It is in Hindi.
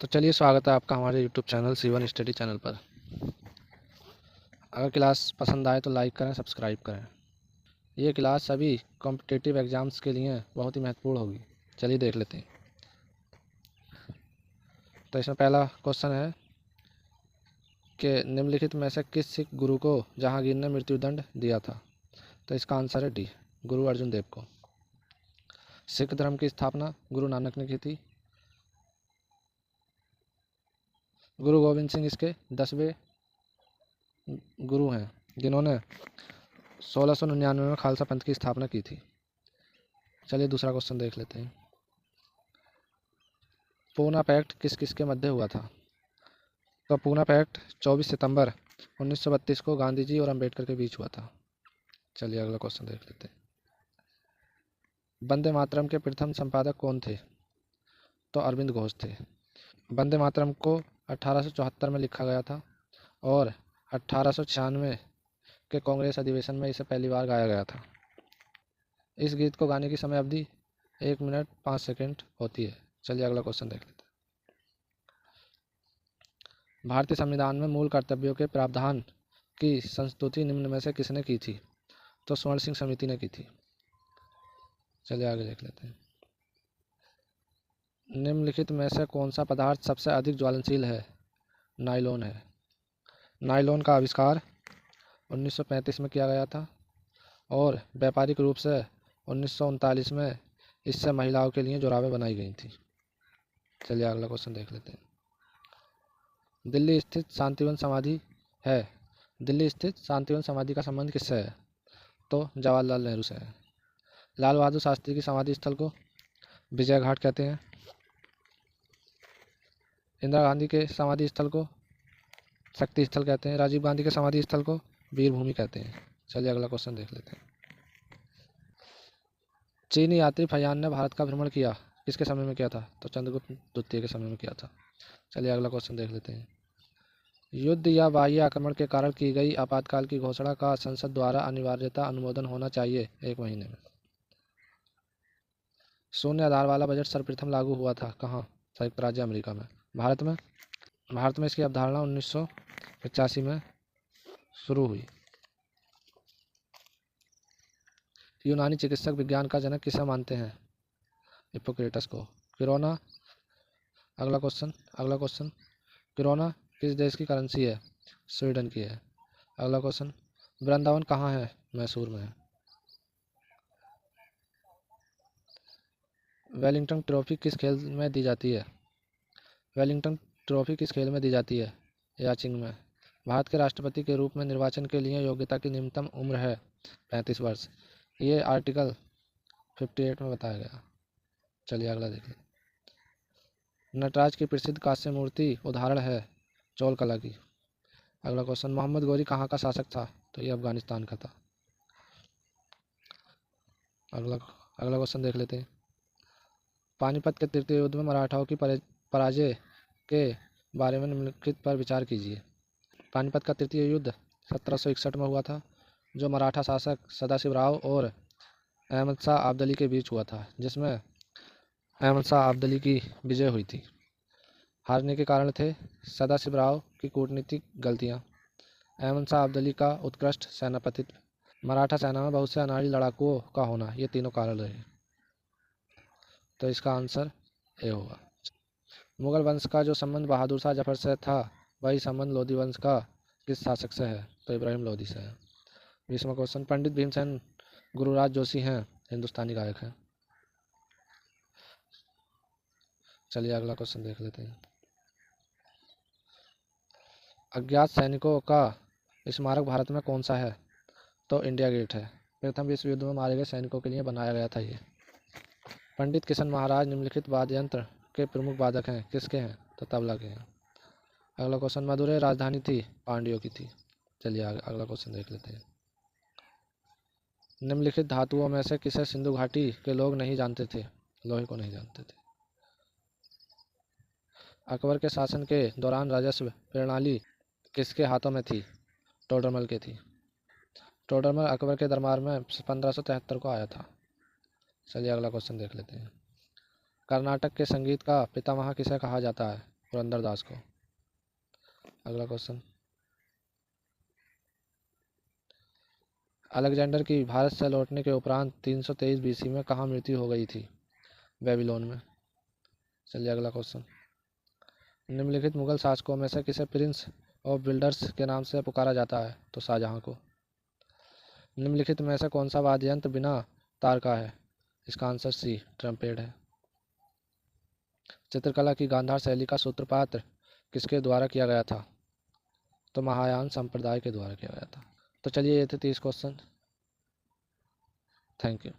तो चलिए, स्वागत है आपका हमारे YouTube channel C1 study channel पर। अगर क्लास पसंद आए तो लाइक करें, सब्सक्राइब करें। ये क्लास सभी कॉम्पिटिटिव एग्ज़ाम्स के लिए बहुत ही महत्वपूर्ण होगी। चलिए देख लेते हैं। तो इसमें पहला क्वेश्चन है कि निम्नलिखित में से किस सिख गुरु को जहांगीर ने मृत्युदंड दिया था। तो इसका आंसर है डी, गुरु अर्जुन देव को। सिख धर्म की स्थापना गुरु नानक ने की थी। गुरु गोविंद सिंह इसके 10वें गुरु हैं, जिन्होंने 1699 में खालसा पंथ की स्थापना की थी। चलिए दूसरा क्वेश्चन देख लेते हैं। पूना पैक्ट किस किस के मध्य हुआ था। तो पूना पैक्ट 24 सितंबर 1932 को गांधी जी और अंबेडकर के बीच हुआ था। चलिए अगला क्वेश्चन देख लेते हैं। वंदे मातरम के प्रथम संपादक कौन थे। तो अरविंद घोष थे। वंदे मातरम को 1874 में लिखा गया था और 1896 के कांग्रेस अधिवेशन में इसे पहली बार गाया गया था। इस गीत को गाने की समय अवधि 1 मिनट 5 सेकंड होती है। चलिए अगला क्वेश्चन देख लेते हैं। भारतीय संविधान में मूल कर्तव्यों के प्रावधान की संस्तुति निम्न में से किसने की थी। तो स्वर्ण सिंह समिति ने की थी। चलिए आगे देख लेते हैं। निम्नलिखित में से कौन सा पदार्थ सबसे अधिक ज्वलनशील है। नायलॉन है। नायलॉन का आविष्कार 1935 में किया गया था और व्यापारिक रूप से 1939 में इससे महिलाओं के लिए जुराबें बनाई गई थी। चलिए अगला क्वेश्चन देख लेते हैं। दिल्ली स्थित शांतिवन समाधि है। दिल्ली स्थित शांतिवन समाधि का संबंध किससे है। तो जवाहरलाल नेहरू से है। लाल बहादुर शास्त्री की समाधि स्थल को विजय घाट कहते हैं। इंदिरा गांधी के समाधि स्थल को शक्ति स्थल कहते हैं। राजीव गांधी के समाधि स्थल को वीर भूमि कहते हैं। चलिए अगला क्वेश्चन देख लेते हैं। चीनी यात्री फयान ने भारत का भ्रमण किया किसके समय में किया था। तो चंद्रगुप्त द्वितीय के समय में किया था। चलिए अगला क्वेश्चन देख लेते हैं। युद्ध या बाह्य आक्रमण के कारण की गई आपातकाल की घोषणा का संसद द्वारा अनिवार्यता अनुमोदन होना चाहिए 1 महीने में। शून्य आधार वाला बजट सर्वप्रथम लागू हुआ था कहाँ। संयुक्त राज्य अमेरिका में। भारत में इसकी अवधारणा 1985 में शुरू हुई। यूनानी चिकित्सक विज्ञान का जनक किसे मानते हैं। हिप्पोक्रेटस को। किरोना अगला क्वेश्चन किरोना किस देश की करेंसी है। स्वीडन की है। अगला क्वेश्चन वृंदावन कहाँ है। मैसूर में है। वेलिंगटन ट्रॉफी किस खेल में दी जाती है। वेलिंगटन ट्रॉफी किस खेल में दी जाती है। याचिंग में। भारत के राष्ट्रपति के रूप में निर्वाचन के लिए योग्यता की न्यूनतम उम्र है 35 वर्ष। ये आर्टिकल 58 में बताया गया। चलिए अगला देखिए। नटराज की प्रसिद्ध कांस्य मूर्ति उदाहरण है चौल कला की। अगला क्वेश्चन मोहम्मद गौरी कहाँ का शासक था। तो ये अफगानिस्तान का था। अगला क्वेश्चन देख लेते हैं। पानीपत के तृतीय युद्ध में मराठाओं की पराजय के बारे में निम्नलिखित पर विचार कीजिए। पानीपत का तृतीय युद्ध 1761 में हुआ था, जो मराठा शासक सदाशिवराव और अहमद शाह अब्दाली के बीच हुआ था, जिसमें अहमद शाह अब्दाली की विजय हुई थी। हारने के कारण थे सदाशिवराव की कूटनीतिक गलतियां, अहमद शाह अब्दाली का उत्कृष्ट सेनापतित्व, मराठा सेना में बहुत से अनाड़ी लड़ाकुओं का होना। ये तीनों कारण रहे। तो इसका आंसर ए होगा। मुगल वंश का जो संबंध बहादुर शाह जफर से था, वही संबंध लोधी वंश का किस शासक से है। तो इब्राहिम लोधी से है। 20वां क्वेश्चन पंडित भीमसेन गुरुराज जोशी हैं हिंदुस्तानी गायक हैं। चलिए अगला क्वेश्चन देख लेते हैं। अज्ञात सैनिकों का स्मारक भारत में कौन सा है। तो इंडिया गेट है। प्रथम विश्व युद्ध में मारे गए सैनिकों के लिए बनाया गया था ये। पंडित किशन महाराज निम्नलिखित वाद्य यंत्र के प्रमुख वादक हैं किसके हैं। तो तबला के हैं। अगला क्वेश्चन मदुरै राजधानी थी पांड्यों की थी। चलिए अगला क्वेश्चन देख लेते हैं। निम्नलिखित धातुओं में से किसे सिंधु घाटी के लोग नहीं जानते थे। लोहे को नहीं जानते थे। अकबर के शासन के दौरान राजस्व प्रणाली किसके हाथों में थी। टोडरमल के थी। टोडरमल अकबर के दरबार में 1573 को आया था। चलिए अगला क्वेश्चन देख लेते हैं। कर्नाटक के संगीत का पितामह किसे कहा जाता है। पुरंदरदास को। अगला क्वेश्चन, अलेक्जेंडर की भारत से लौटने के उपरांत 323 बीसी में कहाँ मृत्यु हो गई थी? बेबीलोन में। चलिए अगला क्वेश्चन, निम्नलिखित मुगल शासकों में से किसे प्रिंस ऑफ बिल्डर्स के नाम से पुकारा जाता है? तो शाहजहां को। निम्नलिखित में से कौन सा वाद्य यंत्र बिना तार का है? इसका आंसर सी, ट्रम्पेट है। चित्रकला की गांधार शैली का सूत्रपात किसके द्वारा किया गया था? तो महायान संप्रदाय के द्वारा किया गया था। तो चलिए ये थे 30 क्वेश्चन। Thank you.